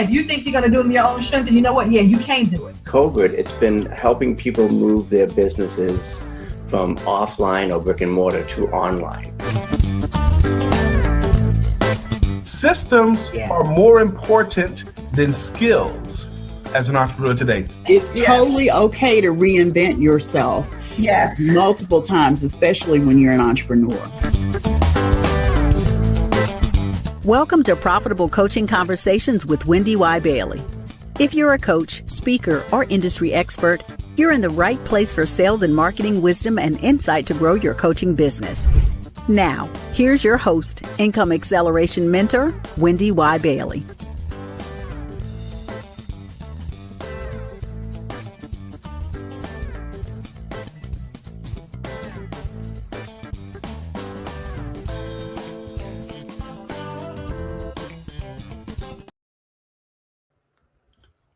yeah, if you think you're going to do it in your own strength, then you know what? Yeah, you can do it. COVID, it's been helping people move their businesses from offline or brick and mortar to online. Systems are more important than skills as an entrepreneur today. It's totally okay to reinvent yourself multiple times, especially when you're an entrepreneur. Welcome to Profitable Coaching Conversations with WendyY Bailey. If you're a coach, speaker, or industry expert, you're in the right place for sales and marketing wisdom and insight to grow your coaching business. Now, here's your host, Income Acceleration Mentor, WendyY Bailey.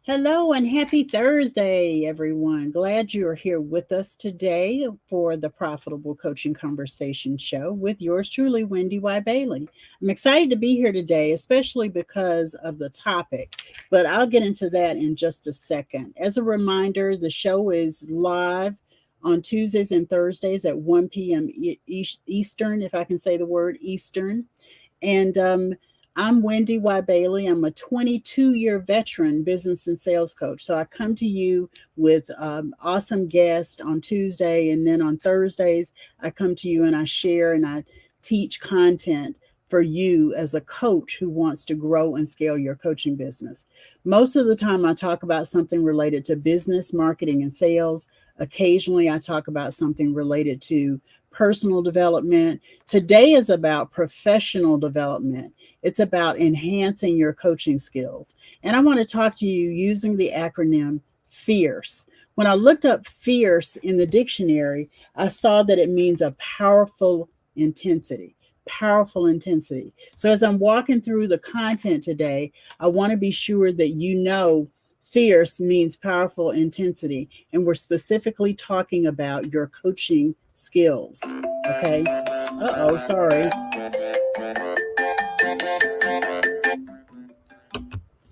Hello and happy Thursday, everyone. Glad you are here with us today for the Profitable Coaching Conversation Show with yours truly, WendyY Bailey. I'm excited to be here today, especially because of the topic, but I'll get into that in just a second. As a reminder, the show is live on Tuesdays and Thursdays at 1 p.m. Eastern, if I can say the word Eastern. And I'm WendyY Bailey. I'm a 22-year veteran business and sales coach. So I come to you with awesome guests on Tuesday, and then on Thursdays, I come to you and I share and I teach content for you as a coach who wants to grow and scale your coaching business. Most of the time, I talk about something related to business, marketing, and sales. Occasionally, I talk about something related to personal development. Today is about professional development. It's about enhancing your coaching skills. And I want to talk to you using the acronym FIERCE. When I looked up FIERCE in the dictionary, I saw that it means a powerful intensity. Powerful intensity. So as I'm walking through the content today, I want to be sure that you know FIERCE means powerful intensity. And we're specifically talking about your coaching skills. Okay. Uh-oh, sorry.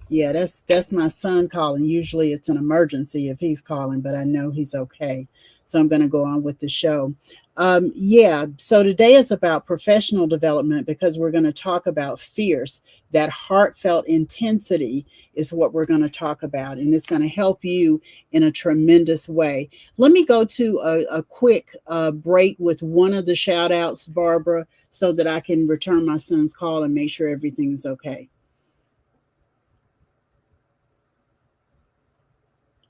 Yeah, that's my son calling. Usually it's an emergency if he's calling, but I know he's okay. So I'm going to go on with the show. So today is about professional development because we're going to talk about FIERCE. That heartfelt intensity is what we're going to talk about, and it's going to help you in a tremendous way. Let me go to a quick break with one of the shout outs, Barbara, so that I can return my son's call and make sure everything is okay.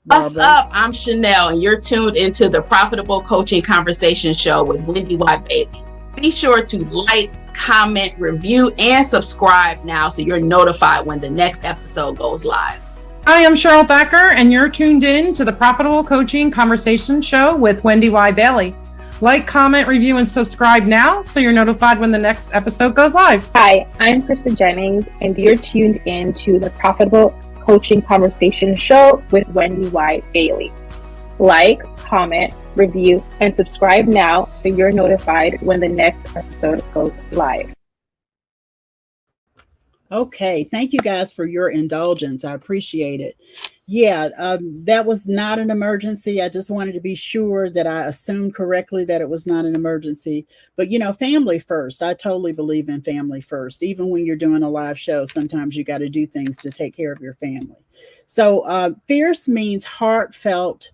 What's up? I'm Chanel, and you're tuned into the Profitable Coaching Conversation Show with WendyY Bailey. Be sure to like, comment, review, and subscribe now so you're notified when the next episode goes live. I am Cheryl Thacker, and you're tuned in to the Profitable Coaching Conversation Show with WendyY Bailey. Like, comment, review, and subscribe now so you're notified when the next episode goes live. Hi, I'm Krista Jennings, and you're tuned in to the Profitable Coaching Conversation Show with WendyY Bailey. Like, comment, review, and subscribe now so you're notified when the next episode goes live. Okay, thank you guys for your indulgence. I appreciate it. Yeah, that was not an emergency. I just wanted to be sure that I assumed correctly that it was not an emergency. But, family first. I totally believe in family first. Even when you're doing a live show, sometimes you got to do things to take care of your family. So FIERCE means heartfelt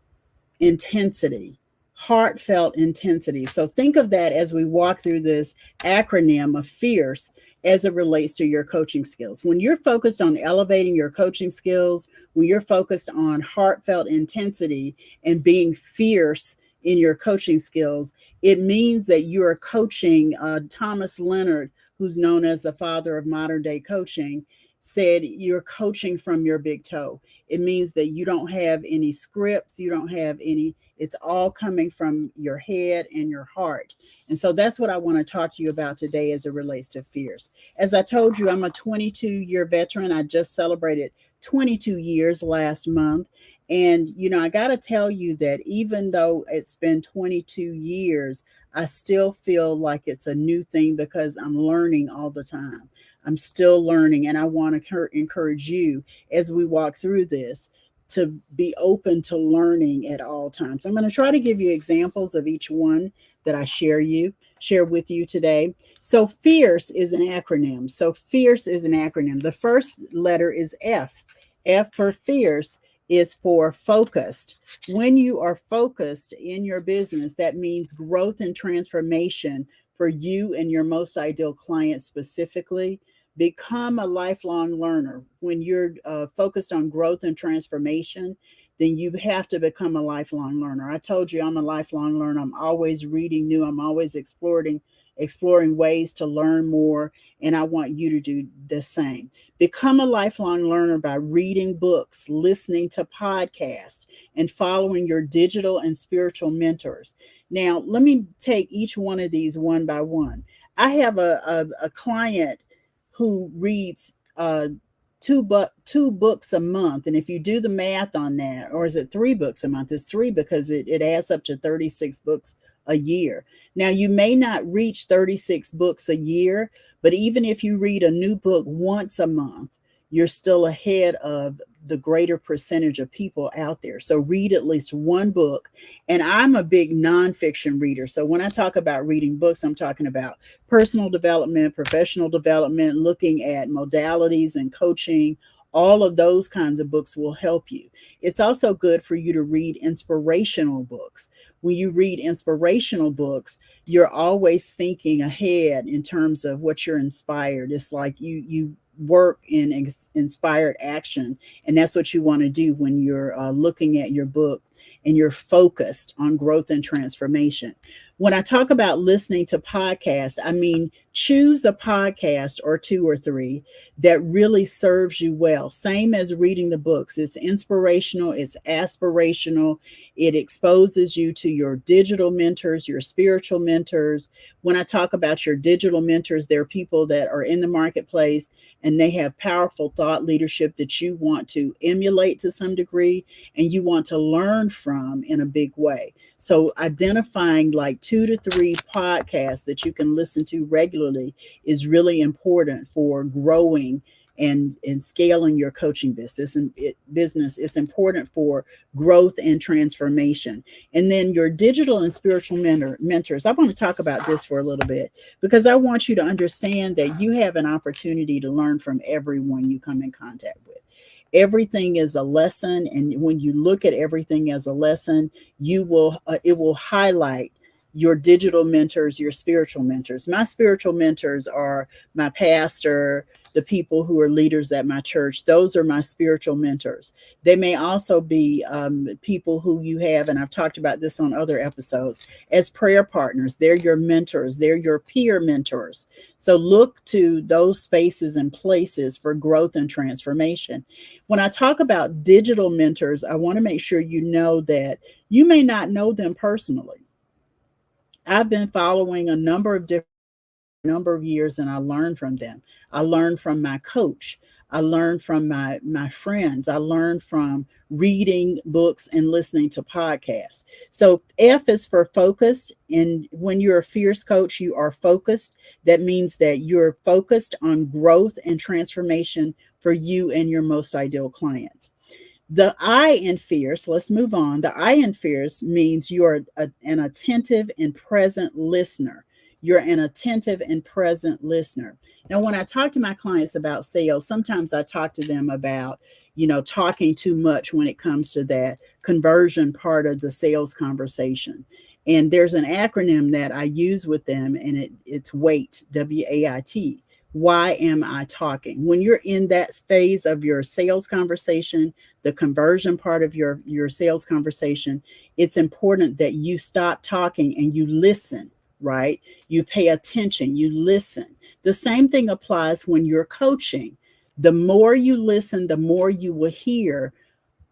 intensity. Heartfelt intensity. So think of that as we walk through this acronym of FIERCE as it relates to your coaching skills. When you're focused on elevating your coaching skills, when you're focused on heartfelt intensity and being fierce in your coaching skills, it means that you're coaching. Thomas Leonard, who's known as the father of modern day coaching, said you're coaching from your big toe. It means that you don't have any scripts, you don't have any, it's all coming from your head and your heart. And so that's what I want to talk to you about today as it relates to FIERCE. As I told you, I'm a 22-year veteran. I just celebrated 22 years last month. And, I got to tell you that even though it's been 22 years, I still feel like it's a new thing because I'm learning all the time. I'm still learning. And I want to encourage you as we walk through this to be open to learning at all times. I'm going to try to give you examples of each one that I share with you today. So FIERCE is an acronym. The first letter is F. F for FIERCE is for focused. When you are focused in your business, that means growth and transformation for you and your most ideal client specifically. Become a lifelong learner. When you're focused on growth and transformation, then you have to become a lifelong learner. I told you I'm a lifelong learner. I'm always reading new. I'm always exploring ways to learn more. And I want you to do the same. Become a lifelong learner by reading books, listening to podcasts, and following your digital and spiritual mentors. Now, let me take each one of these one by one. I have a client who reads two books a month. And if you do the math on that, or is it 3 books a month? It's 3 because it adds up to 36 books a year. Now, you may not reach 36 books a year, but even if you read a new book once a month, you're still ahead of the greater percentage of people out there. So read at least one book. And I'm a big nonfiction reader. So when I talk about reading books, I'm talking about personal development, professional development, looking at modalities and coaching. All of those kinds of books will help you. It's also good for you to read inspirational books. When you read inspirational books, you're always thinking ahead in terms of what you're inspired. It's like you work in inspired action. And that's what you want to do when you're looking at your book and you're focused on growth and transformation. When I talk about listening to podcasts, I mean, choose a podcast or 2 or 3 that really serves you well. Same as reading the books. It's inspirational. It's aspirational. It exposes you to your digital mentors, your spiritual mentors. When I talk about your digital mentors, they're people that are in the marketplace and they have powerful thought leadership that you want to emulate to some degree and you want to learn from in a big way. So identifying like 2 to 3 podcasts that you can listen to regularly is really important for growing and scaling your coaching business. It's important for growth and transformation. And then your digital and spiritual mentors. I want to talk about this for a little bit because I want you to understand that you have an opportunity to learn from everyone you come in contact with. Everything is a lesson, and when you look at everything as a lesson, it will highlight your digital mentors, your spiritual mentors. My spiritual mentors are my pastor, the people who are leaders at my church. Those are my spiritual mentors. They may also be people who you have, and I've talked about this on other episodes, as prayer partners. They're your mentors. They're your peer mentors. So look to those spaces and places for growth and transformation. When I talk about digital mentors, I want to make sure you know that you may not know them personally. I've been following a number of years and I learned from them. I learned from my coach. I learned from my friends. I learned from reading books and listening to podcasts. So F is for focused. And when you're a fierce coach, you are focused. That means that you're focused on growth and transformation for you and your most ideal clients. The I in fierce, let's move on. The I in fierce means you're an attentive and present listener. You're an attentive and present listener. Now, when I talk to my clients about sales, sometimes I talk to them about, talking too much when it comes to that conversion part of the sales conversation. And there's an acronym that I use with them, and it's WAIT, WAIT. Why am I talking? When you're in that phase of your sales conversation, the conversion part of your sales conversation, it's important that you stop talking and you listen, right? You pay attention, you listen. The same thing applies when you're coaching. The more you listen, the more you will hear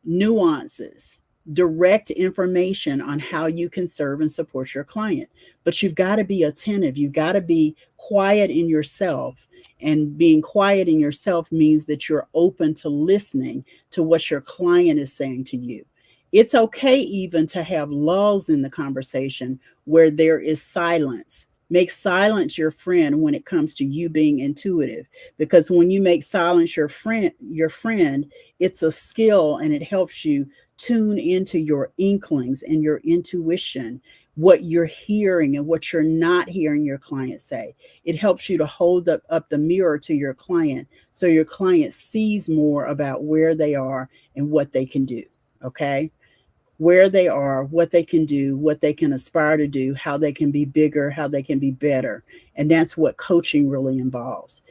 nuances, direct information on how you can serve and support your client. But you've got to be attentive. You've got to be quiet in yourself. And being quiet in yourself means that you're open to listening to what your client is saying to you. It's okay even to have lulls in the conversation where there is silence. Make silence your friend when it comes to you being intuitive, because when you make silence your friend, it's a skill, and it helps you tune into your inklings and your intuition, what you're hearing and what you're not hearing your client say. It helps you to hold up the mirror to your client so your client sees more about where they are and what they can do. Okay? Where they are, what they can do, what they can aspire to do, how they can be bigger, how they can be better. And that's what coaching really involves.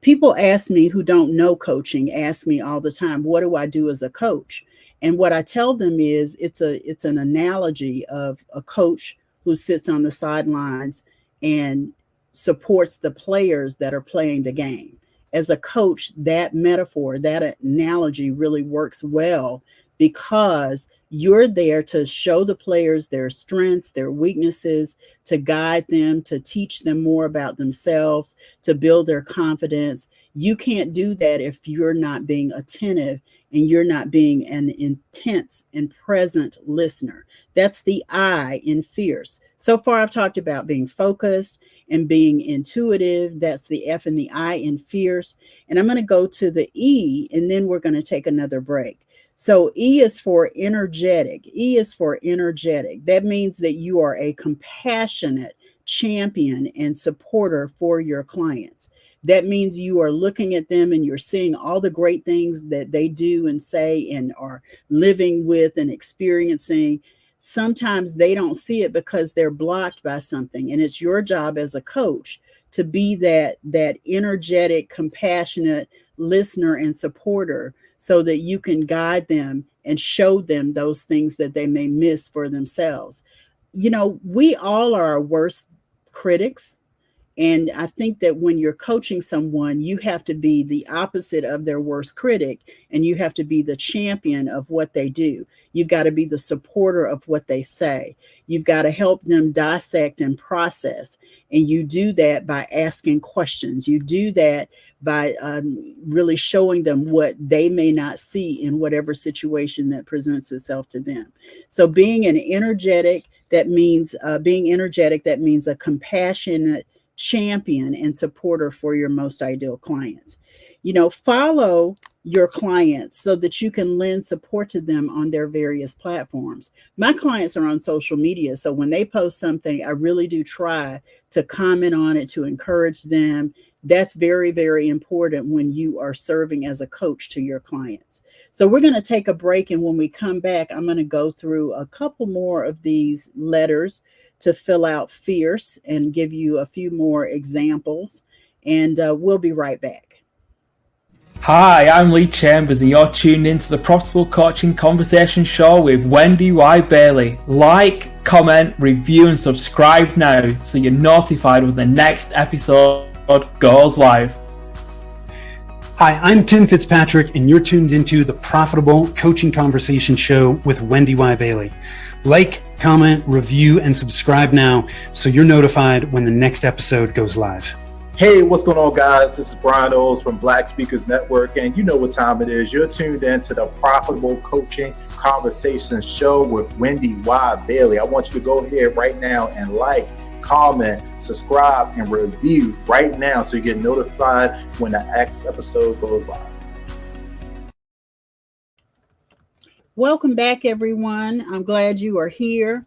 People ask me who don't know coaching, ask me all the time, what do I do as a coach? And what I tell them is it's an analogy of a coach who sits on the sidelines and supports the players that are playing the game. As a coach, that metaphor, that analogy really works well, because you're there to show the players their strengths, their weaknesses, to guide them, to teach them more about themselves, to build their confidence. You can't do that if you're not being attentive and you're not being an intense and present listener. That's the I in fierce. So far, I've talked about being focused and being intuitive. That's the F and the I in fierce. And I'm going to go to the E, and then we're going to take another break. So E is for energetic. E is for energetic. That means that you are a compassionate champion and supporter for your clients. That means you are looking at them and you're seeing all the great things that they do and say and are living with and experiencing. Sometimes they don't see it because they're blocked by something. And it's your job as a coach to be that energetic, compassionate listener and supporter, so that you can guide them and show them those things that they may miss for themselves. You know, we all are our worst critics. And I think that when you're coaching someone, you have to be the opposite of their worst critic, and you have to be the champion of what they do. You've got to be the supporter of what they say. You've got to help them dissect and process. And you do that by asking questions. You do that by really showing them what they may not see in whatever situation that presents itself to them. So being energetic, that means a compassionate champion and supporter for your most ideal clients. You know, follow your clients so that you can lend support to them on their various platforms. My clients are on social media, so when they post something, I really do try to comment on it, to encourage them. That's very, very important when you are serving as a coach to your clients. So we're going to take a break, and when we come back, I'm going to go through a couple more of these letters to fill out fierce and give you a few more examples, and we'll be right back. Hi, I'm Lee Chambers, and you're tuned into the Profitable Coaching Conversation Show with WendyY Bailey. Like, comment, review, and subscribe now so you're notified when the next episode goes live. Hi, I'm Tim Fitzpatrick, and you're tuned into the Profitable Coaching Conversation Show with WendyY Bailey. Like, comment, review, and subscribe now so you're notified when the next episode goes live. Hey, what's going on, guys? This is Brian Oles from Black Speakers Network, and you know what time it is. You're tuned in to the Profitable Coaching Conversation Show with WendyY Bailey. I want you to go ahead right now and like, comment, subscribe, and review right now so you get notified when the next episode goes live. Welcome back, everyone. I'm glad you are here.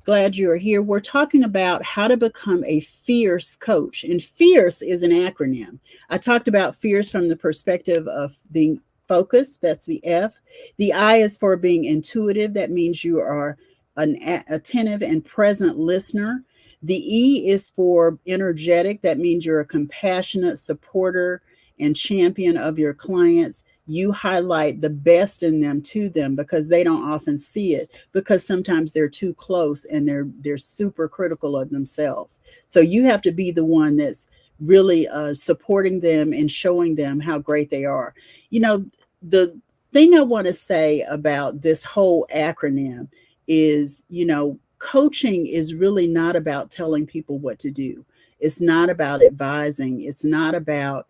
We're talking about how to become a fierce coach. And fierce is an acronym. I talked about fierce from the perspective of being focused. That's the F. The I is for being intuitive. That means you are an attentive and present listener. The E is for energetic. That means you're a compassionate supporter and champion of your clients. You highlight the best in them to them because they don't often see it, because sometimes they're too close and they're super critical of themselves. So you have to be the one that's really supporting them and showing them how great they are. You know, the thing I want to say about this whole acronym is, coaching is really not about telling people what to do. It's not about advising. It's not about,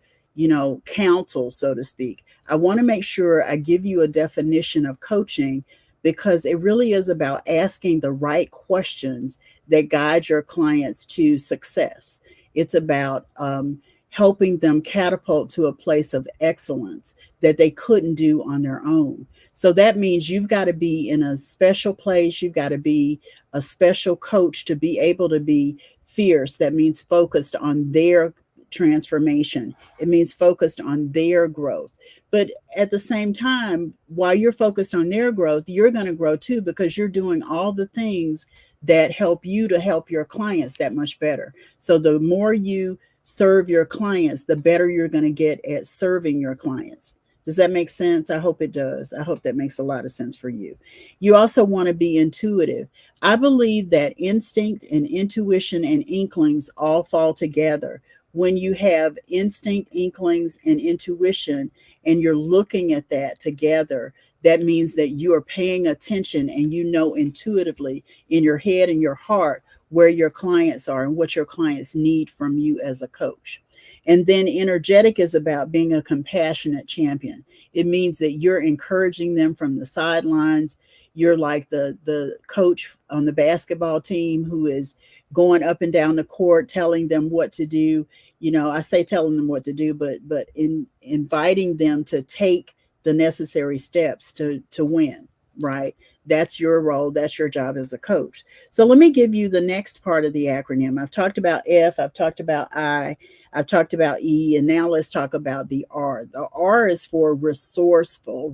counsel, so to speak. I want to make sure I give you a definition of coaching, because it really is about asking the right questions that guide your clients to success. It's about helping them catapult to a place of excellence that they couldn't do on their own. So that means you've got to be in a special place. You've got to be a special coach to be able to be fierce. That means focused on their transformation. It means focused on their growth. But at the same time, while you're focused on their growth, you're going to grow too, because you're doing all the things that help you to help your clients that much better. So the more you serve your clients, the better you're going to get at serving your clients. Does that make sense? I hope it does. I hope that makes a lot of sense for you. You also want to be intuitive. I believe that instinct and intuition and inklings all fall together. When you have instinct, inklings, and intuition, and you're looking at that together, that means that you are paying attention and you know intuitively in your head and your heart where your clients are and what your clients need from you as a coach. And then energetic is about being a compassionate champion. It means that you're encouraging them from the sidelines. You're like the coach on the basketball team who is going up and down the court, telling them what to do. I say telling them what to do, but inviting them to take the necessary steps to win, right? That's your role. That's your job as a coach. So let me give you the next part of the acronym. I've talked about F, I've talked about I, I've talked about E, and now let's talk about the R. The R is for resourceful.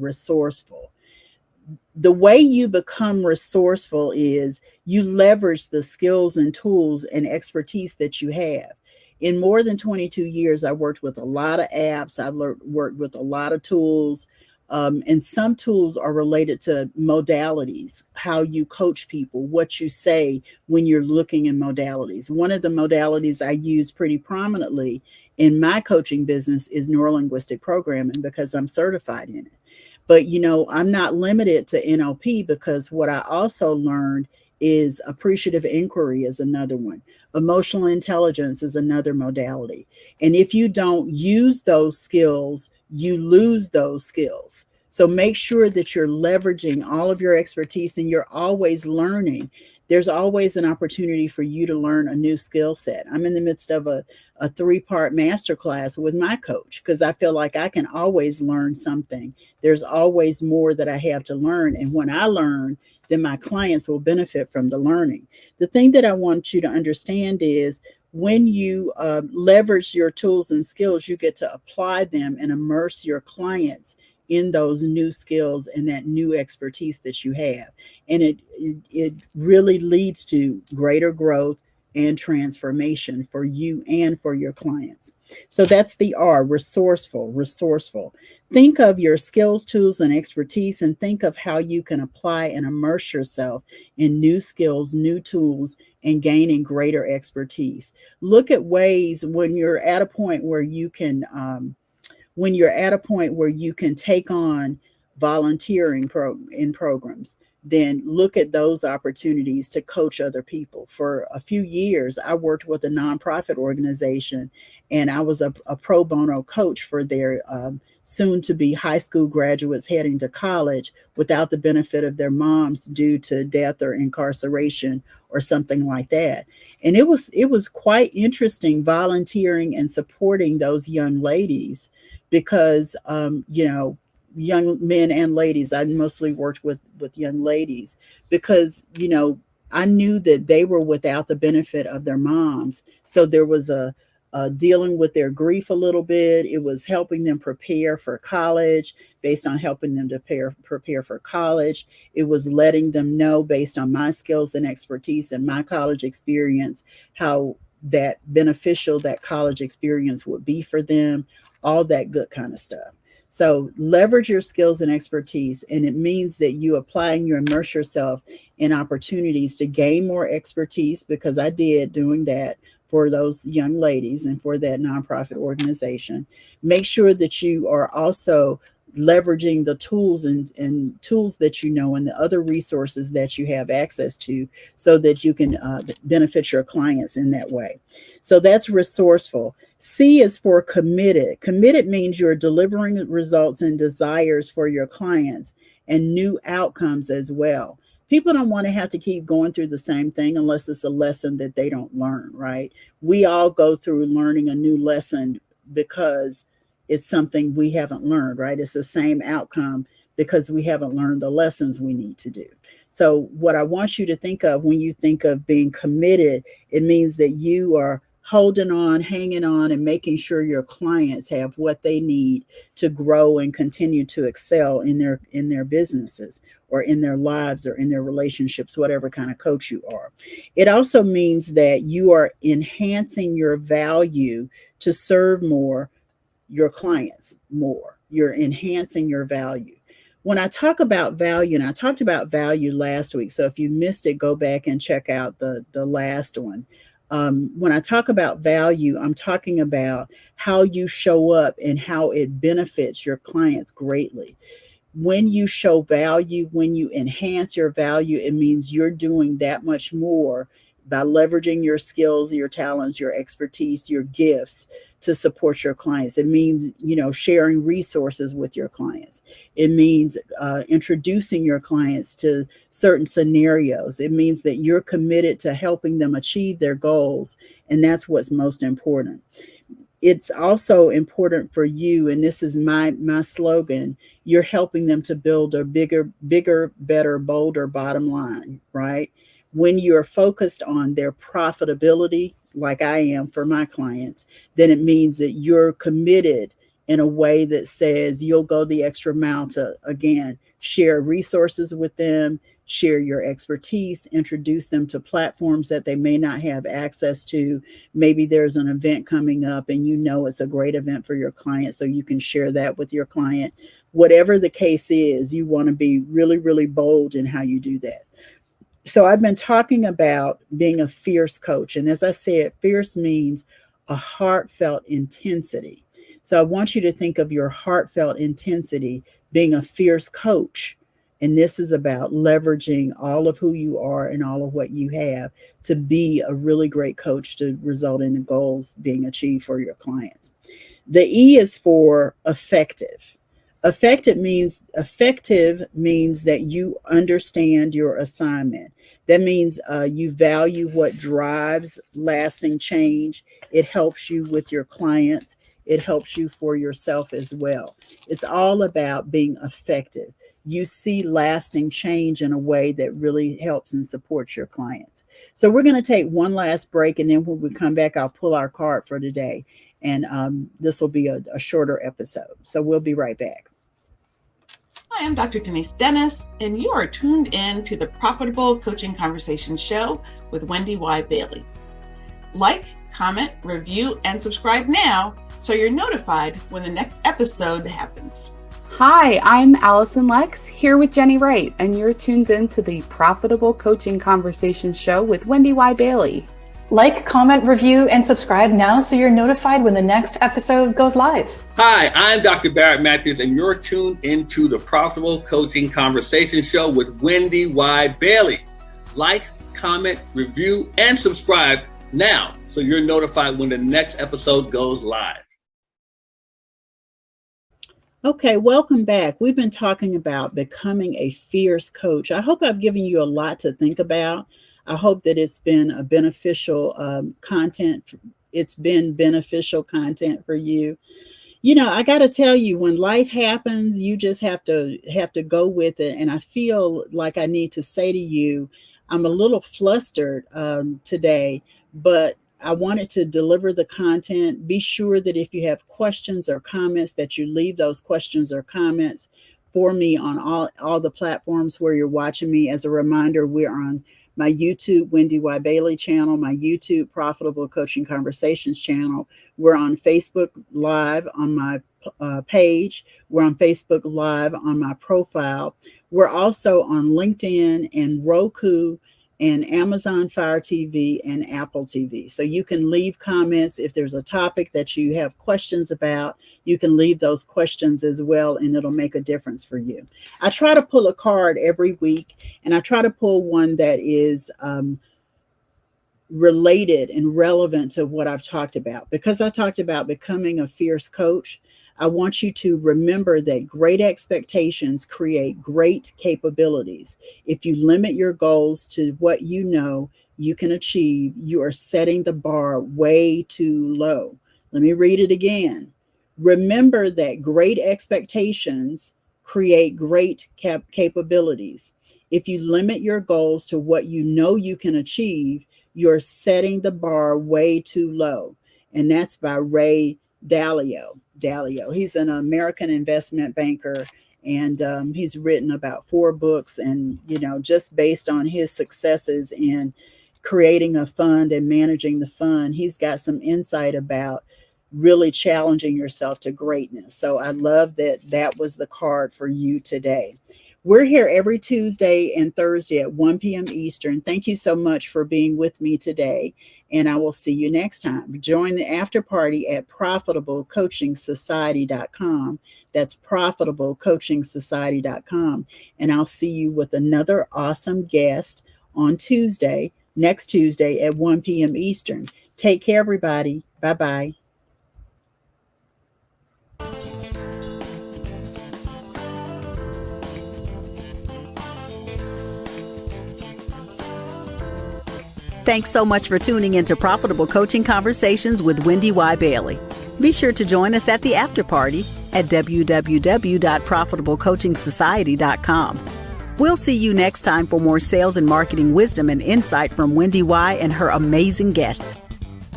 The way you become resourceful is you leverage the skills and tools and expertise that you have. In more than 22 years, I worked with a lot of apps. I've worked with a lot of tools. And some tools are related to modalities, how you coach people, what you say when you're looking in modalities. One of the modalities I use pretty prominently in my coaching business is neurolinguistic programming, because I'm certified in it. But, I'm not limited to NLP, because what I also learned is appreciative inquiry is another one. Emotional intelligence is another modality. And if you don't use those skills, you lose those skills. So make sure that you're leveraging all of your expertise and you're always learning. There's always an opportunity for you to learn a new skill set. I'm in the midst of a 3-part masterclass with my coach, because I feel like I can always learn something. There's always more that I have to learn. And when I learn, then my clients will benefit from the learning. The thing that I want you to understand is when you leverage your tools and skills, you get to apply them and immerse your clients in those new skills and that new expertise that you have. And it really leads to greater growth and transformation for you and for your clients. So that's the R, resourceful. Think of your skills, tools, and expertise, and think of how you can apply and immerse yourself in new skills, new tools, and gaining greater expertise. Look at ways when you're at a point where you can, take on volunteering in programs, then look at those opportunities to coach other people. For a few years, I worked with a nonprofit organization, and I was a pro bono coach for their soon to be high school graduates heading to college without the benefit of their moms due to death or incarceration or something like that. And it was quite interesting volunteering and supporting those young ladies, because young men and ladies, I mostly worked with young ladies, because I knew that they were without the benefit of their moms. So there was a dealing with their grief a little bit. It was helping them prepare for college, based on helping them to prepare for college. It was letting them know, based on my skills and expertise and my college experience, how that beneficial that college experience would be for them, all that good kind of stuff. So leverage your skills and expertise, and it means that you apply and you immerse yourself in opportunities to gain more expertise, because I did doing that for those young ladies and for that nonprofit organization. Make sure that you are also leveraging the tools and tools that you know and the other resources that you have access to so that you can benefit your clients in that way. So that's resourceful. C is for committed. Committed means you're delivering results and desires for your clients and new outcomes as well. People don't want to have to keep going through the same thing unless it's a lesson that they don't learn, right? We all go through learning a new lesson because it's something we haven't learned, right? It's the same outcome because we haven't learned the lessons we need to do. So what I want you to think of when you think of being committed, it means that you are holding on, hanging on, and making sure your clients have what they need to grow and continue to excel in their businesses or in their lives or in their relationships, whatever kind of coach you are. It also means that you are enhancing your value to serve your clients more. You're enhancing your value. When I talk about value, and I talked about value last week, so if you missed it, go back and check out the last one. When I talk about value, I'm talking about how you show up and how it benefits your clients greatly. When you show value, when you enhance your value, it means you're doing that much more by leveraging your skills, your talents, your expertise, your gifts to support your clients. It means, sharing resources with your clients. It means introducing your clients to certain scenarios. It means that you're committed to helping them achieve their goals. And that's what's most important. It's also important for you, and this is my slogan, you're helping them to build a bigger, better, bolder bottom line, right? When you're focused on their profitability, like I am for my clients, then it means that you're committed in a way that says you'll go the extra mile to, again, share resources with them, share your expertise, introduce them to platforms that they may not have access to. Maybe there's an event coming up and it's a great event for your client, so you can share that with your client. Whatever the case is, you want to be really, really bold in how you do that. So I've been talking about being a fierce coach. And as I said, fierce means a heartfelt intensity. So I want you to think of your heartfelt intensity being a fierce coach. And this is about leveraging all of who you are and all of what you have to be a really great coach to result in the goals being achieved for your clients. The E is for effective. Effective means that you understand your assignment. That means you value what drives lasting change. It helps you with your clients. It helps you for yourself as well. It's all about being effective. You see lasting change in a way that really helps and supports your clients. So we're going to take one last break, and then when we come back, I'll pull our card for today. And this will be a shorter episode. So we'll be right back. Hi, I'm Dr. Denise Dennis, and you are tuned in to the Profitable Coaching Conversation Show with WendyY Bailey. Like, comment, review, and subscribe now so you're notified when the next episode happens. Hi, I'm Allison Lex, here with Jenny Wright, and you're tuned in to the Profitable Coaching Conversation Show with WendyY Bailey. Like, comment, review, and subscribe now so you're notified when the next episode goes live. Hi, I'm Dr. Barrett Matthews, and you're tuned into the Profitable Coaching Conversation Show with WendyY Bailey. Like, comment, review, and subscribe now so you're notified when the next episode goes live. Okay, welcome back. We've been talking about becoming a fierce coach. I hope I've given you a lot to think about. I hope that it's been a beneficial content. It's been beneficial content for you. I got to tell you, when life happens, you just have to go with it. And I feel like I need to say to you, I'm a little flustered today, but I wanted to deliver the content. Be sure that if you have questions or comments, that you leave those questions or comments for me on all the platforms where you're watching me. As a reminder, we're on my YouTube WendyY Bailey channel, my YouTube Profitable Coaching Conversations channel. We're on Facebook Live on my page. We're on Facebook Live on my profile. We're also on LinkedIn and Roku and Amazon Fire TV and Apple TV. So you can leave comments if there's a topic that you have questions about. You can leave those questions as well, and it'll make a difference for you. I try to pull a card every week, and I try to pull one that is related and relevant to what I've talked about. Because I talked about becoming a fierce coach, I want you to remember that great expectations create great capabilities. If you limit your goals to what you know you can achieve, you are setting the bar way too low. Let me read it again. Remember that great expectations create great capabilities. If you limit your goals to what you know you can achieve, you're setting the bar way too low. And that's by Ray Dalio. He's an American investment banker, and he's written about 4 books. And, just based on his successes in creating a fund and managing the fund, he's got some insight about really challenging yourself to greatness. So I love that was the card for you today. We're here every Tuesday and Thursday at 1 p.m. Eastern. Thank you so much for being with me today, and I will see you next time. Join the after party at profitablecoachingsociety.com. That's profitablecoachingsociety.com, and I'll see you with another awesome guest on next Tuesday at 1 p.m. Eastern. Take care, everybody. Bye-bye. Thanks so much for tuning into Profitable Coaching Conversations with Wendy Y. Bailey. Be sure to join us at the after party at www.profitablecoachingsociety.com. We'll see you next time for more sales and marketing wisdom and insight from Wendy Y. and her amazing guests.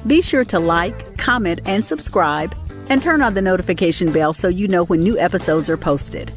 Be sure to like, comment, and subscribe, and turn on the notification bell so you know when new episodes are posted.